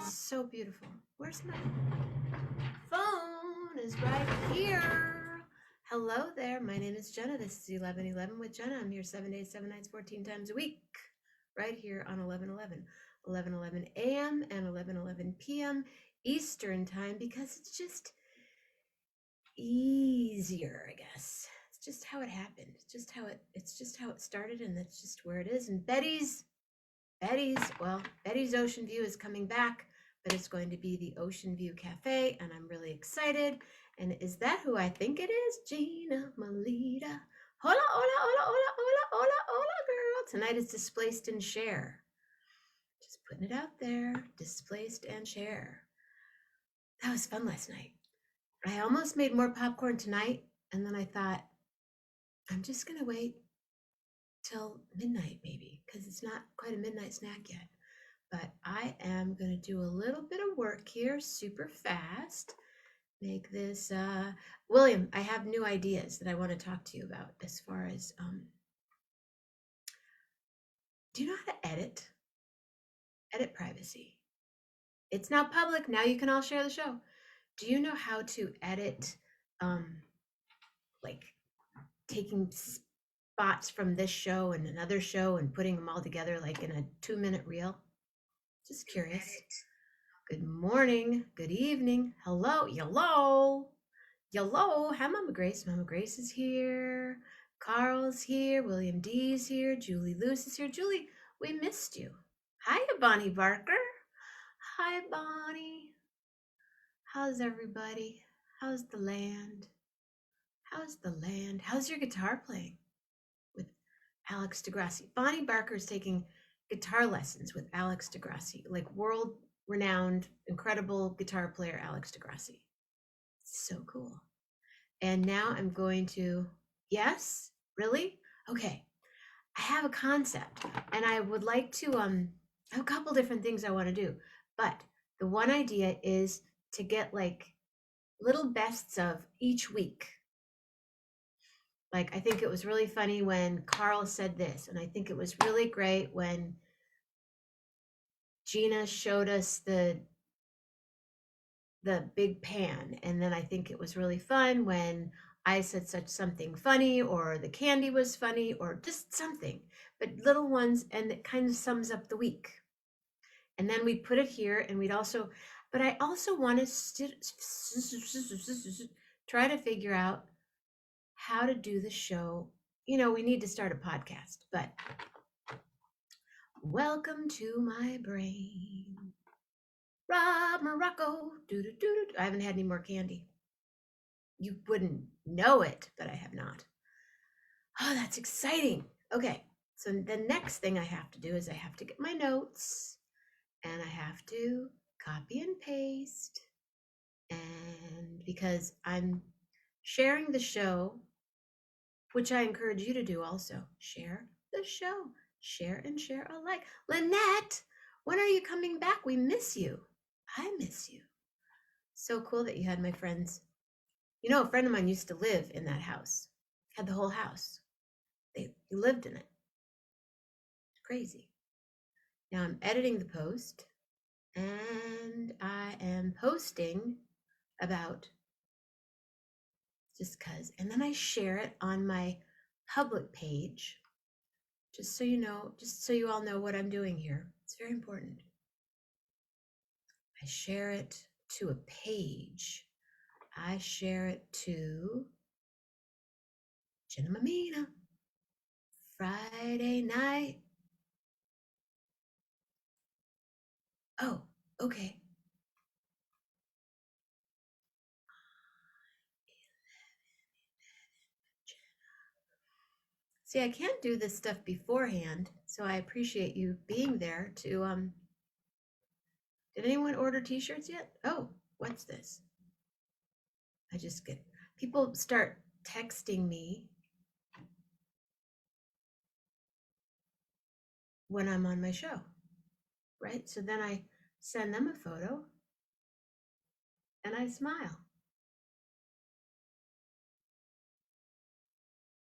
So beautiful. Where's my phone? Is right here. Hello there. My name is Jenna. This is 1111 with Jenna. I'm here 7 days, 7 nights, 14 times a week. Right here on 1111. 1111 a.m. and 1111 p.m. Eastern time because it's just easier, I guess. It's just how it happened. It's just how it started, and that's just where it is. And Betty's Ocean View is coming back, but it's going to be the Ocean View Cafe, and I'm really excited. And is that who I think it is? Gina, Melita. Hola, hola, hola, hola, hola, hola, hola, girl. Tonight is Displaced and Share. Just putting it out there. Displaced and Share. That was fun last night. I almost made more popcorn tonight, and then I thought, I'm just going to wait till midnight maybe, because it's not quite a midnight snack yet. But I am going to do a little bit of work here super fast. Make this, William, I have new ideas that I want to talk to you about as far as, do you know how to edit? Edit privacy. It's now public. Now you can all share the show. Do you know how to edit, like taking spots from this show and another show and putting them all together like in a 2-minute reel? Just curious. Good morning, good evening, hello, yellow. Hi, Mama Grace. Mama Grace is here. Carl's here. William D's here. Julie Lewis is here. Julie, we missed you. Hi, Bonnie Barker. Hi, Bonnie. How's everybody? How's the land? How's your guitar playing with Alex DeGrassi? Bonnie Barker is taking guitar lessons with Alex DeGrassi, like world-renowned, incredible guitar player Alex DeGrassi. So cool. And now I'm going to, yes, really? Okay. I have a concept, and I would like to, I have a couple different things I want to do, but the one idea is to get like little bests of each week. Like, I think it was really funny when Carl said this, and I think it was really great when Gina showed us the big pan, and then I think it was really fun when I said something funny, or the candy was funny, or just something, but little ones, and it kind of sums up the week. And then we put it here, and but I also want to try to figure out how to do the show. You know, we need to start a podcast, but welcome to my brain. Rob Morocco. I haven't had any more candy. You wouldn't know it, but I have not. Oh, that's exciting. Okay, so the next thing I have to do is I have to get my notes, and I have to copy and paste. And because I'm sharing the show, which I encourage you to do also, share the show. Share and share alike. Lynette, when are you coming back? We miss you. I miss you. So cool that you had my friends. You know, a friend of mine used to live in that house, had the whole house. He lived in it. Crazy. Now I'm editing the post, and I am posting about just cause, and then I share it on my public page, just so you know, just so you all know what I'm doing here. It's very important. I share it to a page. I share it to Jenna Mammina. Friday night. Oh, okay. See, I can't do this stuff beforehand, so I appreciate you being there to, did anyone order t-shirts yet? Oh, what's this? I just get, people start texting me when I'm on my show, right? So then I send them a photo and I smile.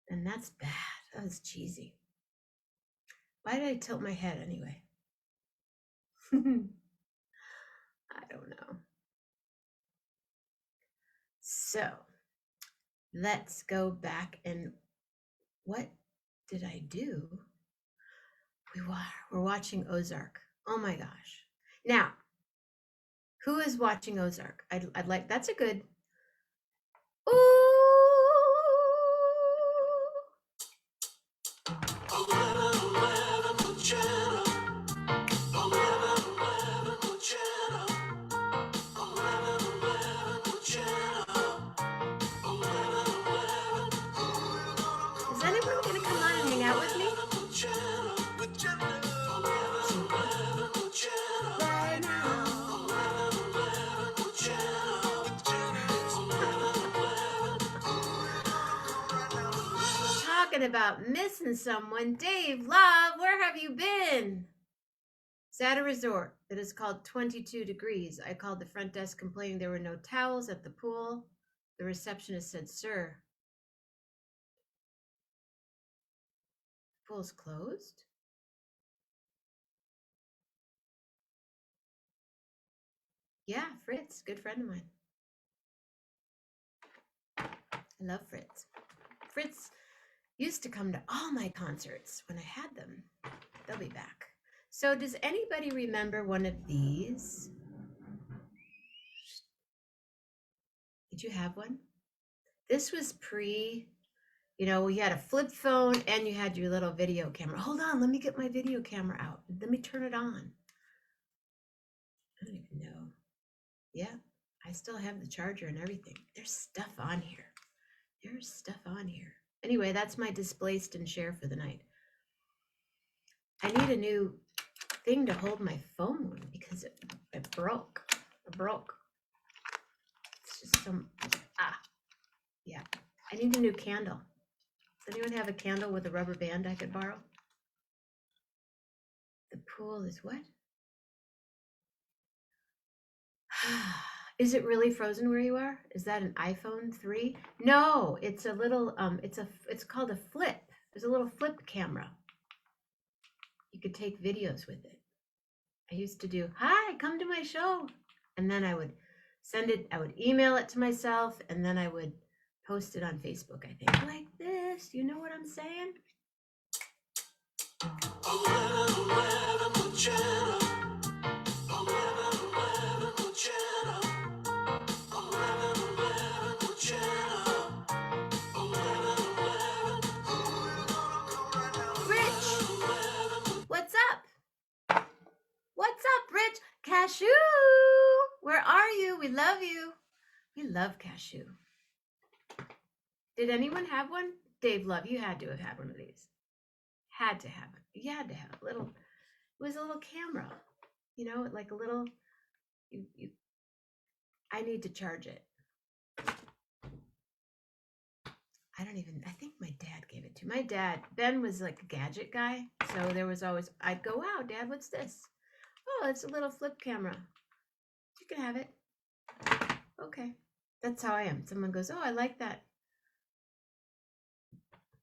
And that's bad. That was cheesy. Why did I tilt my head anyway? I don't know. So let's go back and what did I do? We're watching Ozark. Oh my gosh. Now, who is watching Ozark? I'd like, that's a good, ooh. 11, Jenna. 11, Jenna. 11, Jenna. 11. Is anyone gonna come on and hang out with me? Right now. Talking about missing someone. Dave, love, where have you been? It's at a resort that is called 22 Degrees. I called the front desk complaining there were no towels at the pool. The receptionist said, sir, the pool's closed? Yeah, Fritz, good friend of mine. I love Fritz. Fritz used to come to all my concerts when I had them. They'll be back. So does anybody remember one of these? Did you have one? This was pre, we had a flip phone and you had your little video camera. Hold on, let me get my video camera out. Let me turn it on. I don't even know. Yeah, I still have the charger and everything. There's stuff on here. Anyway, that's my displaced and share for the night. I need a new thing to hold my phone because it broke. It's just yeah. I need a new candle. Does anyone have a candle with a rubber band I could borrow? The pool is what? Is it really frozen where you are? Is that an iPhone 3? No, it's a little, it's called a flip. There's a little flip camera. You could take videos with it. I used to do, hi, come to my show. And then I would email it to myself, and then I would post it on Facebook, I think. Like this, you know what I'm saying? 11, Jenna. 11, Jenna. 11, Jenna. 11. Rich, what's up? What's up, Rich? Cashew, where are you? We love you. We love Cashew. Did anyone have one? Dave, love, you had to have had one of these. Had to have it. You had to have a little. It was a little camera, like a little. I need to charge it. I think my dad gave it to my dad. Ben was like a gadget guy, so there was always. I'd go, wow, Dad, what's this? Oh, it's a little flip camera. You can have it. Okay, that's how I am. Someone goes, oh, I like that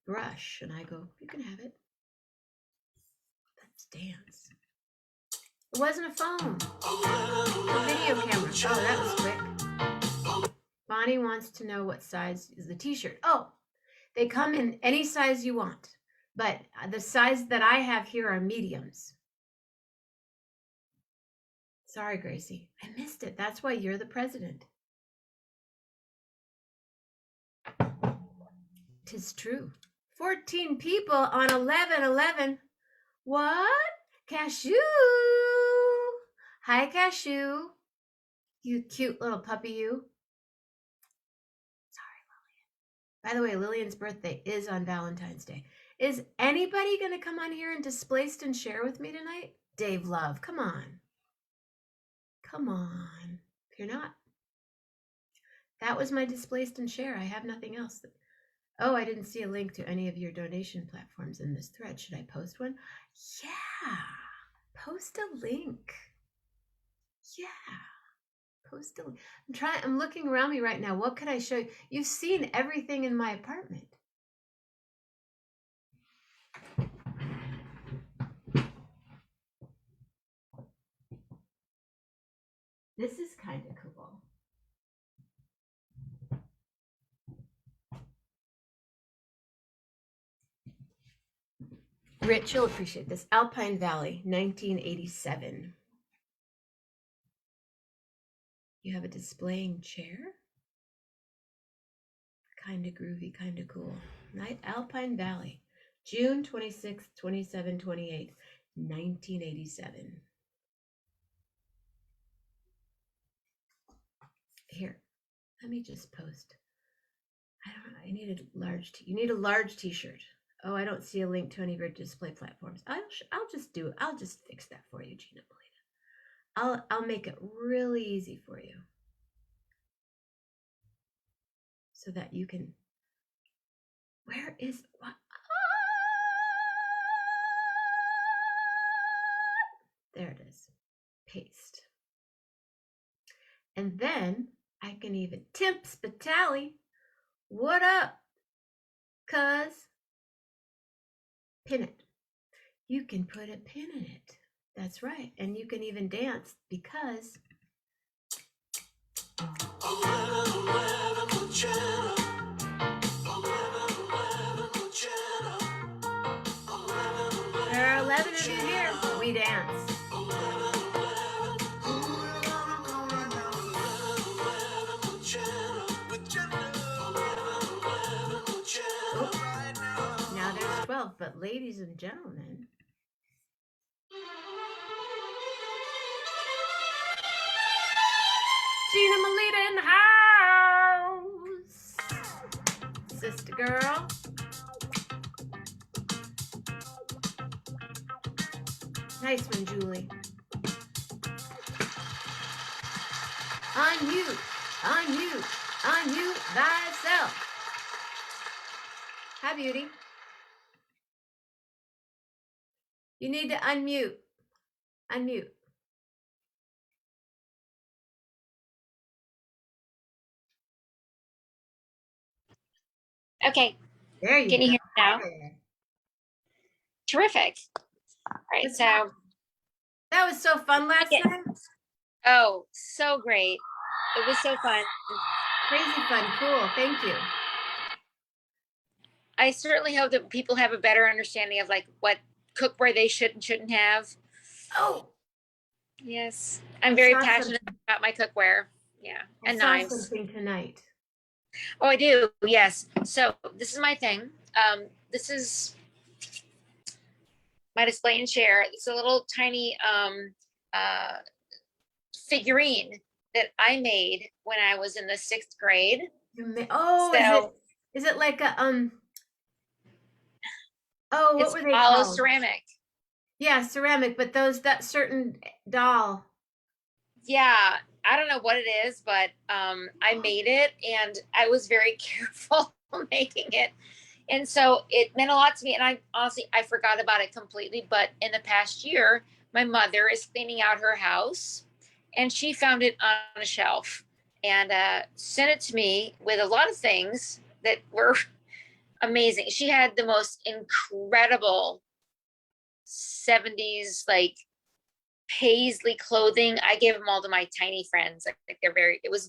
brush, and I go, you can have it. Let's dance. It wasn't a phone. A video camera. Oh, that was quick. Bonnie wants to know what size is the t-shirt. Oh, they come in any size you want, but the size that I have here are mediums. Sorry, Gracie. I missed it. That's why you're the president. 'Tis true. 14 people on 11/11. What? Cashew. Hi, Cashew. You cute little puppy, you. Sorry, Lillian. By the way, Lillian's birthday is on Valentine's Day. Is anybody going to come on here and displaced and share with me tonight? Dave Love, come on. Come on. If you're not. That was my displaced and share. I have nothing else. Oh, I didn't see a link to any of your donation platforms in this thread. Should I post one? Yeah. Post a link. Yeah. Post a link. I'm looking around me right now. What could I show you? You've seen everything in my apartment. This is kind of cool. Rich, you'll appreciate this. Alpine Valley, 1987. You have a displaying chair? Kind of groovy, kind of cool. Night Alpine Valley, June 26th, 27, 28, 1987. Here, let me just post. I don't know. I need a large. You need a large T-shirt. Oh, I don't see a link to any of your display platforms. I'll just do it. I'll just fix that for you, Gina Melita. I'll make it really easy for you, so that you can. Where is what? There it is. Paste. And then I can even Tim Spitali. What up? Cuz pin it. You can put a pin in it. That's right. And you can even dance because there are 11 of you here. We dance. Oh, now there's 12, but ladies and gentlemen, Gina Melita in the house. Sister girl. Nice one, Julie. Unmute, unmute, unmute thyself. Hi, beauty. You need to unmute. Unmute. Okay. There you go. Can you hear me now? There. Terrific. All right. So that was so fun last night. Oh, so great. It was so fun. Crazy fun. Cool. Thank you. I certainly hope that people have a better understanding of like what cookware they should and shouldn't have. Oh. Yes. I'm very passionate about my cookware. Yeah. And knives. I saw something tonight. Oh, I do. Yes. So this is my thing. This is my display and share. It's a little tiny figurine that I made when I was in the 6th grade. Oh, so, is it like a oh, what were they called? Ceramic. Yeah, ceramic, but that certain doll. Yeah, I don't know what it is, but I made it and I was very careful making it. And so it meant a lot to me. And I honestly, I forgot about it completely. But in the past year, my mother is cleaning out her house and she found it on a shelf and sent it to me with a lot of things that were amazing. She had the most incredible 70s, like paisley clothing. I gave them all to my tiny friends. Like it was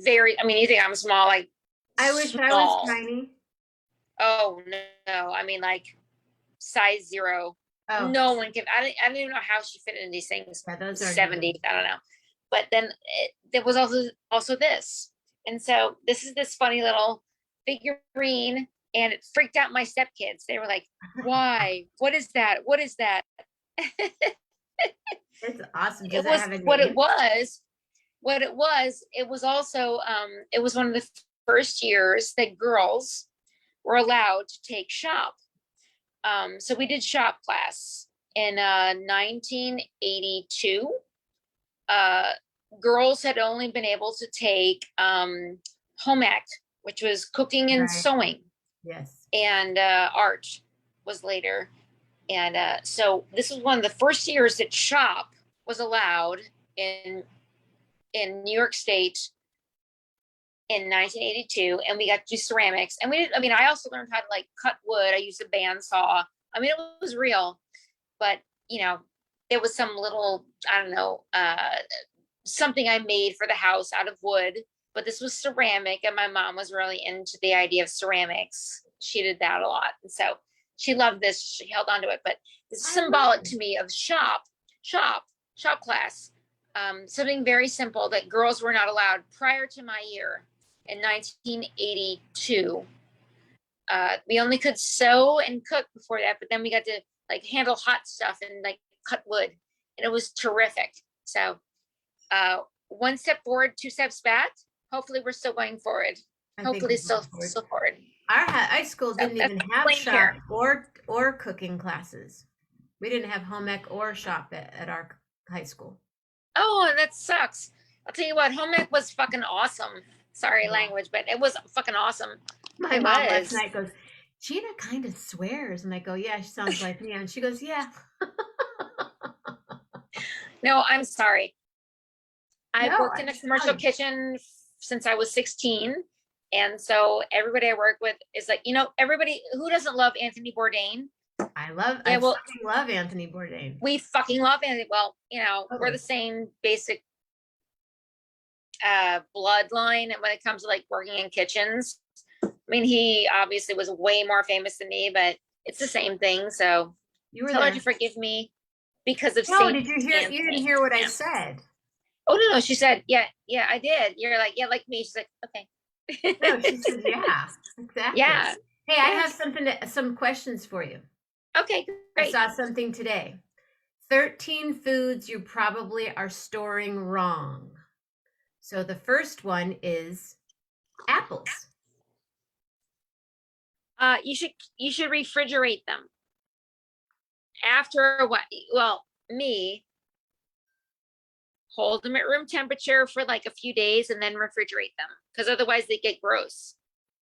very, I mean, you think I'm small, like I wish I was tiny. Oh no, I mean like size 0. Oh. No one can. I didn't even know how she fit in these things. Yeah, those are 70. I don't know. But then there was also this, and so this is this funny little figurine, and it freaked out my stepkids. They were like, "Why? What is that? What is that?" It's awesome. It was what it was. What it was. It was also. It was one of the first years that girls were allowed to take shop. So we did shop class in 1982. Girls had only been able to take home ec, which was cooking and sewing. Yes. And art was later. And so this was one of the first years that shop was allowed in New York State in 1982, and we got to do ceramics. And I also learned how to like cut wood. I used a bandsaw. I mean, it was real, but there was some little, I don't know, something I made for the house out of wood, but this was ceramic, and my mom was really into the idea of ceramics. She did that a lot, and so she loved this. She held on to it. But this is symbolic to me of shop class. Something very simple that girls were not allowed prior to my year in 1982. We only could sew and cook before that, but then we got to like handle hot stuff and like cut wood, and it was terrific. So one step forward, two steps back. Hopefully we're still going forward. Hopefully still forward. Our high school didn't even have shop or cooking classes. We didn't have home ec or shop at our high school. Oh, that sucks. I'll tell you what, home ec was fucking awesome. Sorry, language, but it was fucking awesome. My mom last night goes, Gina kind of swears. And I go, yeah, she sounds like me. And she goes, yeah. No, I'm sorry. I've worked in a commercial kitchen since I was 16. And so everybody I work with is like, everybody who doesn't love Anthony Bourdain. I love Anthony Bourdain. We fucking love Anthony. Well, we're the same basic bloodline. And when it comes to like working in kitchens, I mean, he obviously was way more famous than me, but it's the same thing. So tell her to forgive me because of. No, did you hear? You didn't hear what I said. Oh no, she said, yeah, I did. You're like, yeah, like me. She's like, okay. No, she said, yeah, exactly. Yeah. Hey, I have some questions for you. Okay, great. I saw something today. 13 foods you probably are storing wrong. So the first one is apples. You should refrigerate them. After what? Well, me. Hold them at room temperature for like a few days and then refrigerate them, because otherwise they get gross.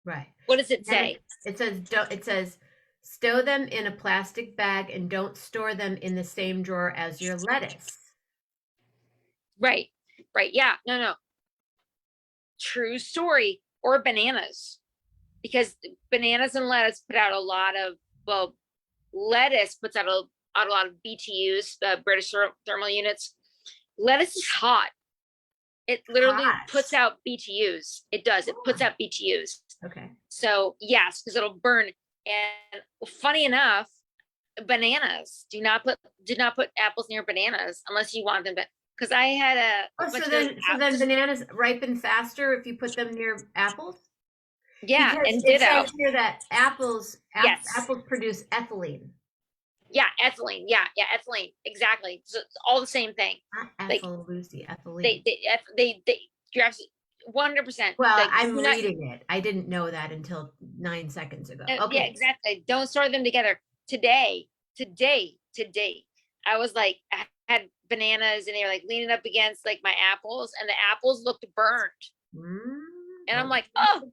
Right. What does it say? It says stow them in a plastic bag and don't store them in the same drawer as your lettuce. Right. Yeah. No. True story. Or bananas, because bananas and lettuce put out a lot of, lettuce puts out a lot of BTUs, British thermal units. Lettuce is hot. It literally puts out BTUs. It does. It puts out BTUs. Okay. So yes, because it'll burn. And funny enough, bananas do not put apples near bananas unless you want them to. Because I had so then bananas ripen faster if you put them near apples. Yeah, because and it says here that apples produce ethylene. Yeah, ethylene. Yeah, ethylene. Exactly. So it's all the same thing. Not ethyl, Lucy. Ethylene. They. You're absolutely 100%. Well, I'm reading it. I didn't know that until 9 seconds ago. Okay. Yeah, exactly. Don't store them together. Today, I was like, I had bananas and they were like leaning up against like my apples, and the apples looked burned. And I'm like, oh.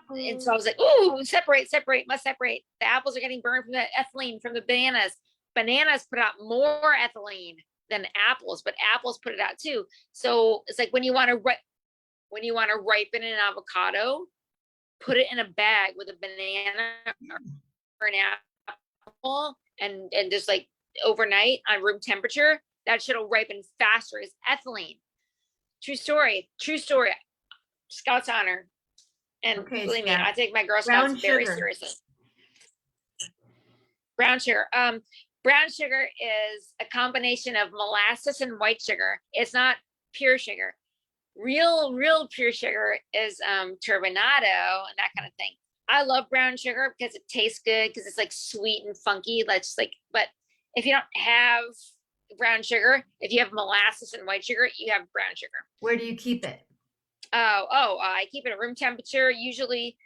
And so I was like, ooh, separate, must separate. The apples are getting burned from the ethylene from the bananas. Bananas put out more ethylene than apples, but apples put it out too. So it's like when you want to ripen an avocado, put it in a bag with a banana or an apple and just like overnight on room temperature. That shit will ripen faster. It's ethylene. True story. Scout's honor. And believe me, I take my Girl Scouts very seriously. Brown sugar. Brown sugar is a combination of molasses and white sugar. It's not pure sugar. Real pure sugar is turbinado and that kind of thing. I love brown sugar because it tastes good, because it's like sweet and funky. But if you don't have brown sugar, if you have molasses and white sugar, you have brown sugar. Where do you keep it? I keep it at room temperature. Usually,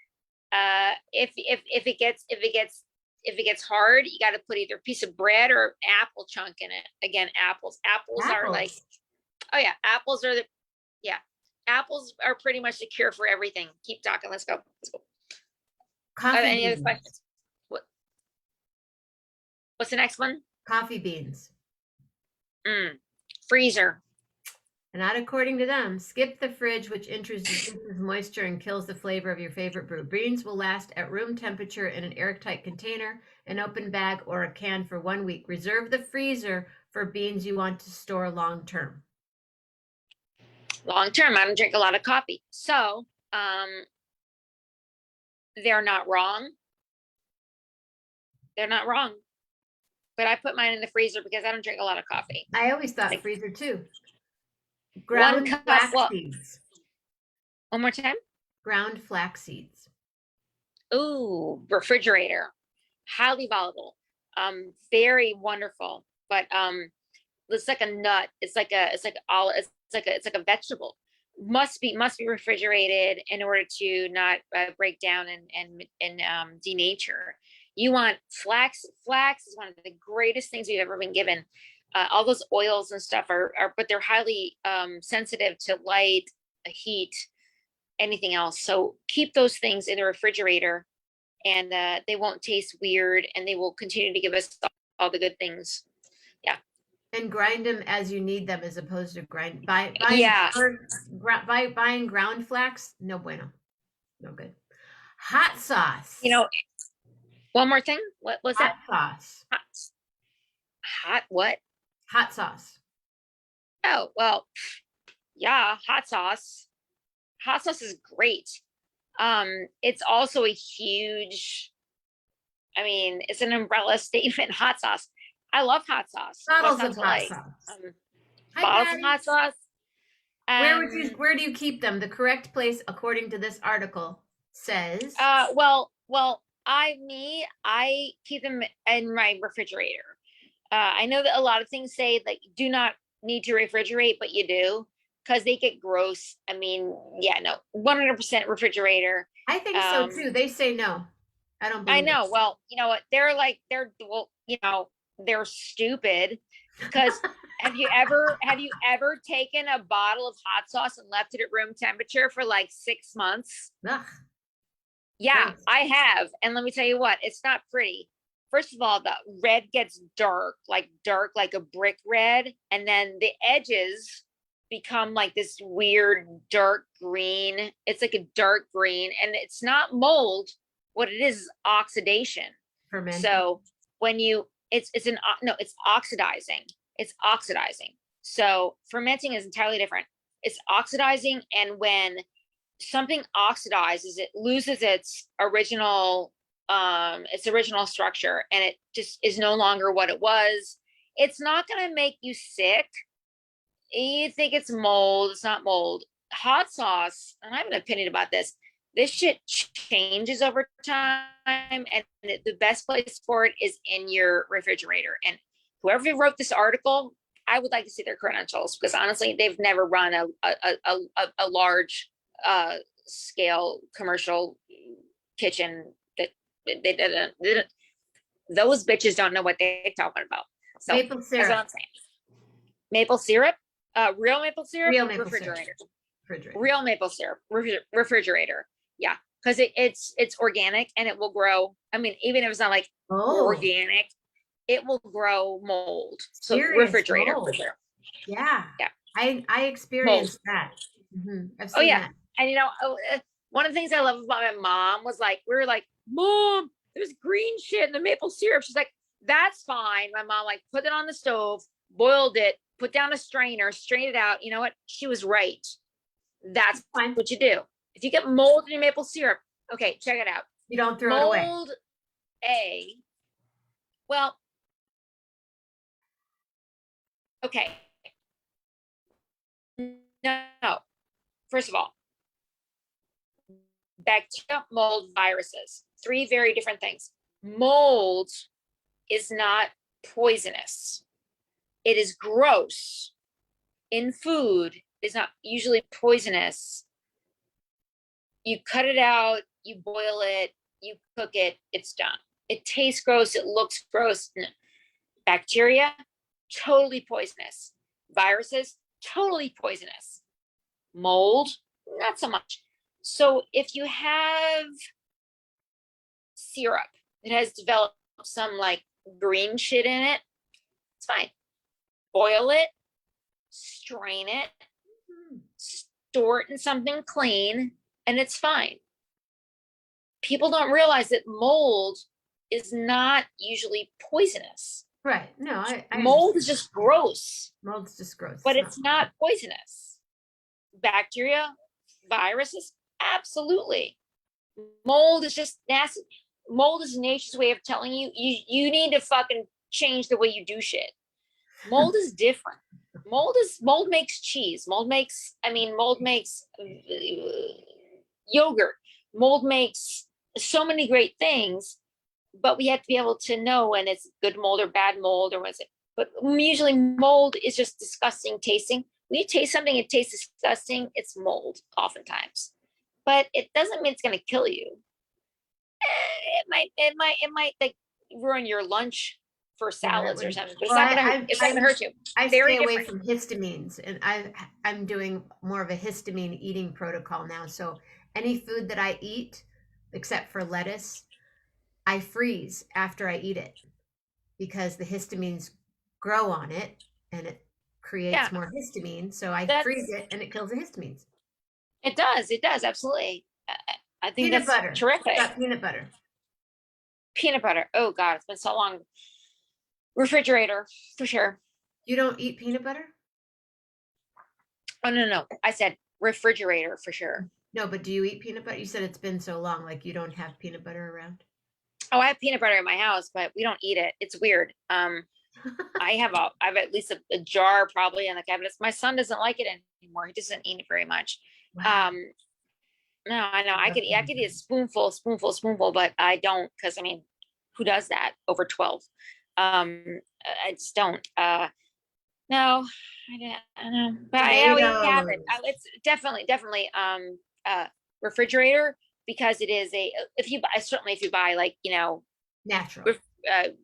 if it gets hard, you got to put either a piece of bread or apple chunk in it. Again, apples are like, oh yeah, apples are pretty much the cure for everything. Keep talking. Let's go. Any other questions? What's the next one? Coffee beans. Freezer. Not according to them. Skip the fridge, which introduces moisture and kills the flavor of your favorite brew. Beans will last at room temperature in an airtight container, an open bag, or a can for 1 week. Reserve the freezer for beans you want to store long term. long term. I don't drink a lot of coffee. So they're not wrong. They're not wrong. But I put mine in the freezer because I don't drink a lot of coffee. I always thought Like freezer too. one Ground cup. flax Well, seeds. one more time. Ground flax seeds. Ooh, refrigerator. Highly volatile. Very wonderful. But it's like a nut. It's like a vegetable. Must be refrigerated in order to not break down and denature. You want flax. Flax is one of the greatest things we've ever been given. All those oils and stuff are but they're highly sensitive to light, heat, anything else. So keep those things in the refrigerator, and they won't taste weird, and they will continue to give us all the good things. Yeah. And grind them as you need them, as opposed to buying ground flax. No bueno, no good. Hot sauce. One more thing. What was hot that? Sauce. Hot what? Hot sauce. Oh, well, yeah, hot sauce. Hot sauce is great. It's also a huge, it's an umbrella statement. Hot sauce. I love hot sauce. Bottles of hot sauce. Bottles of hot sauce. Where do you keep them? The correct place, according to this article, says. Well, I keep them in my refrigerator. I know that a lot of things say like do not need to refrigerate, but you do, because they get gross. 100% refrigerator. I think so too. They say no. I don't believe I know. Well, you know what? They're stupid, because have you ever taken a bottle of hot sauce and left it at room temperature for like 6 months? Ugh. Yeah, Gross. I have. And let me tell you what, it's not pretty. First of all, the red gets dark like a brick red. And then the edges become like this weird dark green. It's like a dark green, and it's not mold. What it is oxidation. Fermenting. So when it's oxidizing. It's oxidizing. So fermenting is entirely different. It's oxidizing, and when something oxidizes, it loses its original structure, and it just is no longer what it was. It's not going to make you sick. You think it's mold. It's not mold. Hot sauce, and I have an opinion about this. This shit changes over time, and the best place for it is in your refrigerator. And whoever wrote this article, I would like to see their credentials, because honestly, they've never run a large scale commercial kitchen. That they didn't. Those bitches don't know what they're talking about. So maple syrup. That's what I'm saying. Maple syrup, real maple syrup, real maple refrigerator. Syrup. Real maple syrup, refrigerator. Yeah, because it's organic, and it will grow. Even if it's not like organic, it will grow mold. So serious refrigerator mold. For sure. Yeah. I experienced mold. That. Mm-hmm. I've seen that. And one of the things I love about my mom was like, we were like, Mom, there's green shit in the maple syrup. She's like, that's fine. My mom like put it on the stove, boiled it, put down a strainer, strained it out. You know what? She was right. That's fine. What you do. If you get mold in your maple syrup, okay, check it out. You don't throw it away. Mold, okay. No. First of all, bacteria, mold, viruses, 3 very different things. Mold is not poisonous. It is gross in food. It's not usually poisonous. You cut it out, you boil it, you cook it, it's done. It tastes gross, it looks gross. Bacteria, totally poisonous. Viruses, totally poisonous. Mold, not so much. So if you have syrup that has developed some like green shit in it, it's fine. Boil it, strain it, store it in something clean, and it's fine. People don't realize that mold is not usually poisonous. Right. No, mold is just gross. Mold's just gross. But it's not poisonous. Bacteria, viruses, absolutely. Mold is just nasty. Mold is nature's way of telling you you need to fucking change the way you do shit. Mold is different. Mold makes cheese. Mold makes yogurt. Mold makes so many great things, but we have to be able to know when it's good mold or bad mold or was it. But usually mold is just disgusting tasting. When you taste something, it tastes disgusting. It's mold oftentimes, but it doesn't mean it's going to kill you. It might like ruin your lunch for Yeah, salads or something, but it's well, not gonna it's not gonna hurt you. I Very stay away different. from histamines, and I'm doing more of a histamine eating protocol now. So any food that I eat, except for lettuce, I freeze after I eat it because the histamines grow on it and it Yeah, creates more histamine. So I freeze that's it and it kills the histamines. it does. It does absolutely. I think Peanut that's butter. What terrific. about peanut butter? Peanut butter. Oh God, it's been so long. Refrigerator for sure. You don't eat peanut butter? Oh no. I said refrigerator for sure. No, but do you eat peanut butter? You said it's been so long, like you don't have peanut butter around. Oh, I have peanut butter in my house, but we don't eat it. It's weird. I have at least a jar probably in the cabinets. My son doesn't like it anymore. He doesn't eat it very much. Wow. Um, no, I know. I love I peanut could eat a butter. spoonful, but I don't because who does that over 12? I just don't. No, I don't know. But yeah, we have it. Tomatoes. It's definitely refrigerator because it is a if you buy certainly if you buy like Natural.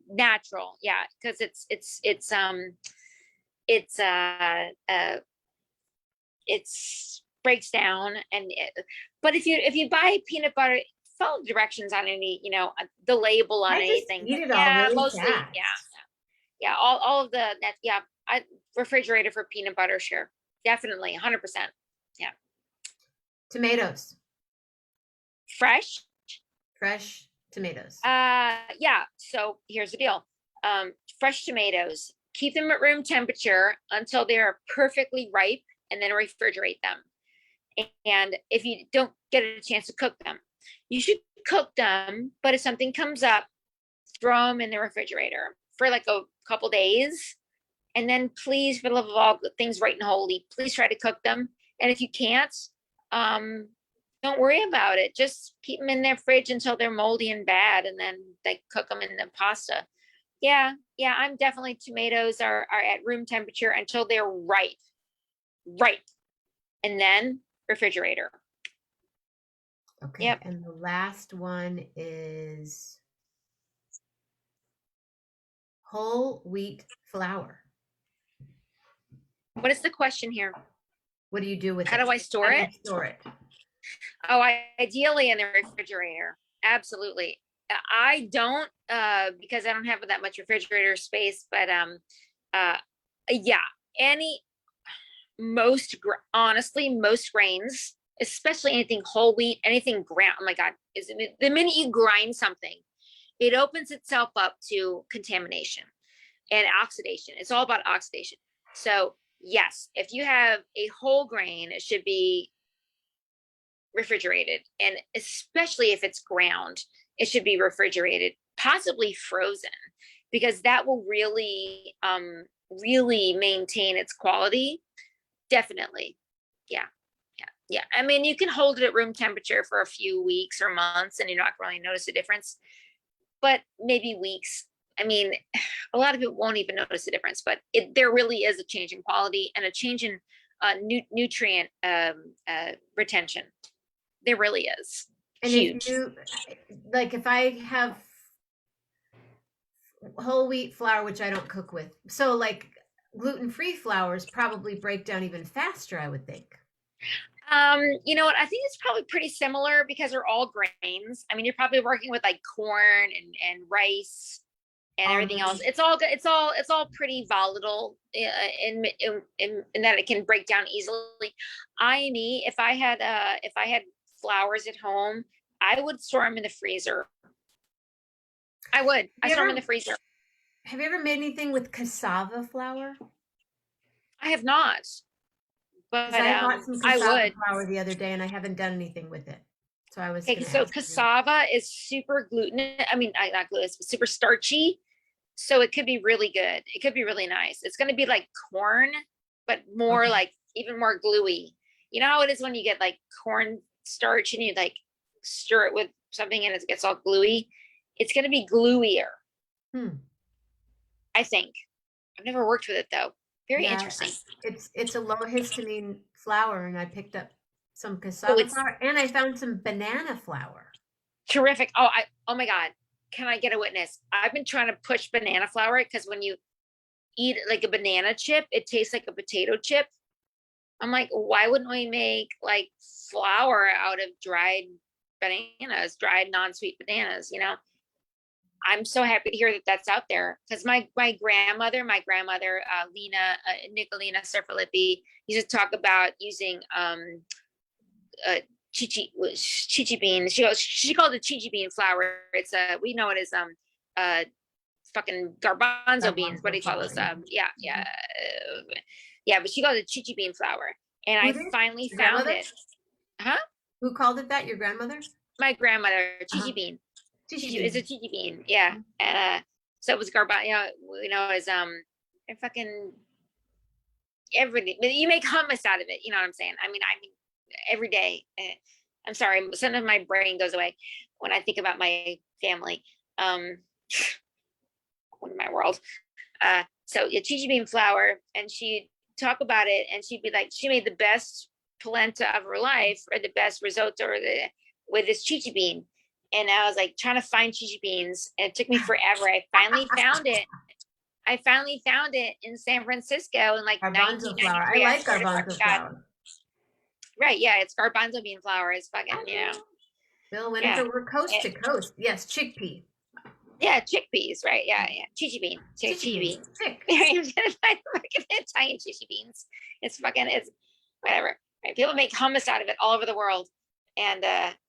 natural, yeah, because it's it's breaks down but if you buy peanut butter, follow directions on any the label on I just anything. eat it all Yeah, really mostly, fast. yeah, all of the that, yeah. I refrigerator for peanut butter, sure, definitely 100%. Yeah, Tomatoes. fresh. Fresh tomatoes. Yeah, so here's the deal. Fresh tomatoes, keep them at room temperature until they're perfectly ripe, and then refrigerate them. And if you don't get a chance to cook them, you should cook them, but if something comes up, throw them in the refrigerator for like a couple days, and then please, for the love of all things right and holy, please try to cook them. And if you can't, um don't worry about it, just keep them in their fridge until they're moldy and bad, and then they cook them in the pasta. Yeah, I'm definitely, tomatoes are at room temperature until they're ripe, and then refrigerator. Okay. Yep. And the last one is whole wheat flour. What is the question here? What do you do with How it? do I How store do it? you store it? Oh, ideally in the refrigerator. Absolutely. I don't because I don't have that much refrigerator space, but uh yeah, any honestly, most grains, especially anything whole wheat, anything ground. Oh my God, is it the minute you grind something, it opens itself up to contamination and oxidation. It's all about oxidation. So yes, if you have a whole grain, it should be refrigerated, and especially if it's ground, it should be refrigerated, possibly frozen, because that will really maintain its quality. Definitely. Yeah, you can hold it at room temperature for a few weeks or months and you're not really notice a difference, but maybe weeks. A lot of people won't even notice the difference, but there really is a change in quality and a change in nutrient retention. There really is. And if Huge. you, like, if I have whole wheat flour, which I don't cook with, so like gluten-free flours probably break down even faster, I would think. You know what? I think it's probably pretty similar because they're all grains. You're probably working with like corn and rice and everything else. Almonds. It's all pretty volatile in that it can break down easily. If I had flours at home, I would store them in the freezer. I would. I store them in the freezer. Have you ever made anything with cassava flour? I have not, but Because I bought some I cassava would. flour the other day and I haven't done anything with it. So I was Okay, going to so ask you. cassava is super glutinous. I mean, not glutinous, but super starchy. So it could be really good. It could be really nice. It's going to be like corn, but more Okay. like even more gluey. You know how it is when you get like corn starch and you like stir it with something and it gets all gluey? It's going to be gluier, Hmm. I think. I've never worked with it though. Very Yeah, interesting. it's a low histamine flour, and I picked up some Oh, cassava it's flour, and I found some banana flour. terrific. Oh my God. Can I get a witness? I've been trying to push banana flour because when you eat like a banana chip, it tastes like a potato chip. I'm like, why wouldn't we make like flour out of dried bananas, dried non-sweet bananas, you know? I'm so happy to hear that that's out there because my grandmother, Lena, Nicolina Serfilippi, used to talk about using uh chichi bean. She called it chichi bean flour. It's we know it as uh fucking garbanzo beans. What do Garbanzo you call flour, those? yeah. Yeah, but she called it chichi bean flour, and Who I did? finally Your found grandmother? it. Huh? Who called it that? Your grandmother? My grandmother, Uh-huh. chichi bean. Chichi Chichi is a bean. chichi bean. Yeah, and so it was garbanzo. Is and fucking everything. But you make hummus out of it. You know what I'm saying? I mean, every day. I'm sorry. Sometimes my brain goes away when I think about my family. Um, in my world. So yeah, chichi bean flour, and she'd talk about it, and she'd be like, she made the best polenta of her life, or the best risotto, with this chichi bean. And I was like trying to find chichi beans, and it took me forever. I finally found it in San Francisco in like Garbanzo flour. I 1993. I like swear to garbanzo fucking God. flour. Right. Yeah. It's garbanzo bean flour. It's fucking, Bill yeah. Whenever we're coast to coast. Yes, chickpea. Yeah, chickpeas, right? Yeah, yeah. Chichi bean. Chichi Chichi bean. beans. Chick. Fucking Italian chichi beans. It's whatever. Right? People make hummus out of it all over the world. And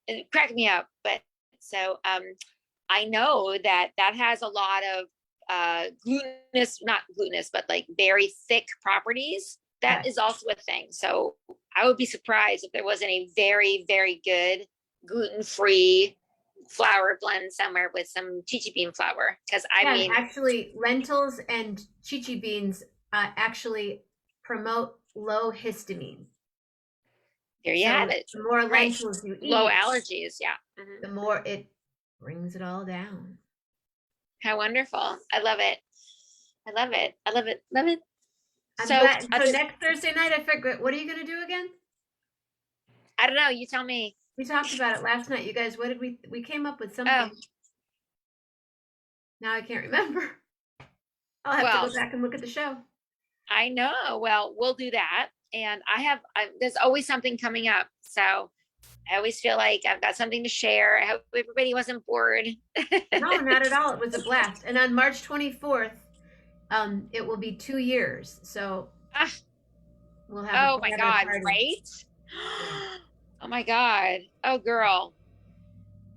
it cracked me up. But so I know that has a lot of glutinous, not glutinous, but like very thick properties. That Okay. is also a thing. So I would be surprised if there wasn't a very, very good gluten-free flour blend somewhere with some chichi bean flour. Because I Yeah, and mean, actually, lentils and chichi beans actually promote low histamine. there you have So it. the more Right. lentils you Low eat, allergies. Yeah. Mm-hmm. the more it brings it all down. How wonderful. I love it. I love it. I love it. Love it. I'm So glad. So next Thursday night, I figured, what are you going to do again? I don't know. You tell me. We talked about it last night. You guys, what did we came up with Oh, something. Now I can't remember. I'll have to well, go back and look at the show. I know. Well, we'll do that. And there's always something coming up. So I always feel like I've got something to share. I hope everybody wasn't bored. No, not at all. It was a blast. And on March 24th, it will be 2 years. So Ah, we'll have a oh my bachelor God, party. right? Yeah. Oh my God. Oh, girl.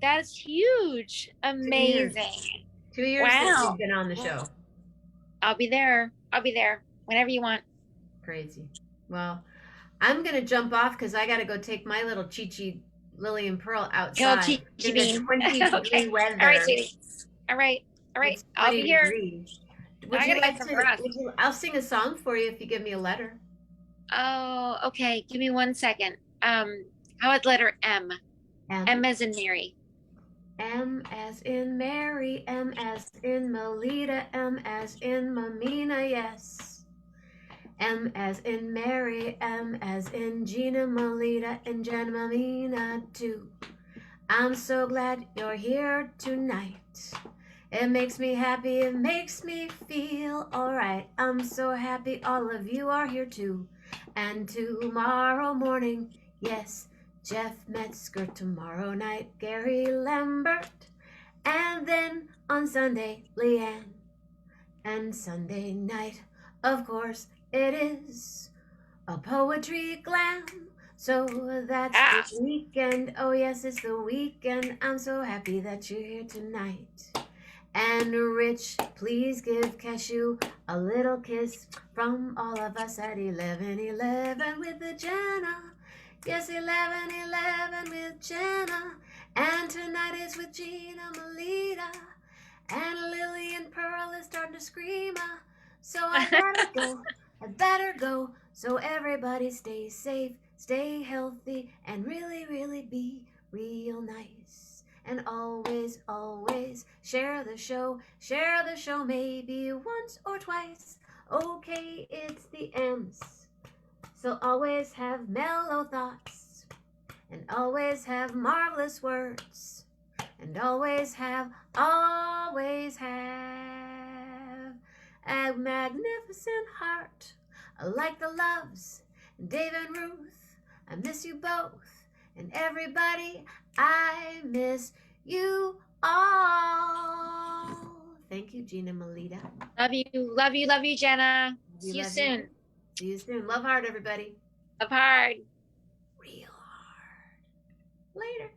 That's huge. 2 years. Amazing. 2 years since Wow. you've been on the show. I'll be there. I'll be there whenever you want. Crazy. Well, I'm gonna jump off because I gotta go take my little Chi-Chi Lily and Pearl Kill outside Chi in the Bean. 20-degree Okay. All right, weather. sweetie. All right. All right. It's I'll 20 be here. degrees. Now Would I you gotta get like some to? rest. I'll sing a song for you if you give me a letter. Oh, okay. Give me 1 second. How about letter M? M. M as in Mary. M as in Mary, M as in Melita, M as in Mammina, yes. M as in Mary, M as in Gina, Melita, and Jenna Mammina too. I'm so glad you're here tonight. It makes me happy, it makes me feel alright. I'm so happy all of you are here too. And tomorrow morning, yes, Jeff Metzger. Tomorrow night, Gary Lambert. And then on Sunday, Leanne. And Sunday night, of course, it is a poetry glam. So that's the weekend. Oh yes, it's the weekend. I'm so happy that you're here tonight. And Rich, please give Cashew a little kiss from all of us at 11:11 with the Jenna. Yes, 11:11 with Jenna. And tonight is with Gina, Melita. And Lily and Pearl is starting to scream. So I better go. So everybody stay safe, stay healthy, and really, really be real nice. And always, always share the show maybe once or twice. Okay, it's the M's. So always have mellow thoughts, and always have marvelous words, and always have a magnificent heart, like the Loves, Dave and Ruth. I miss you both, and everybody, I miss you all. Thank you, Gina, Melita. Love you, love you, love you, Jenna. We See you love soon. you. See you soon. Love hard, everybody. Love hard. Real hard. Later.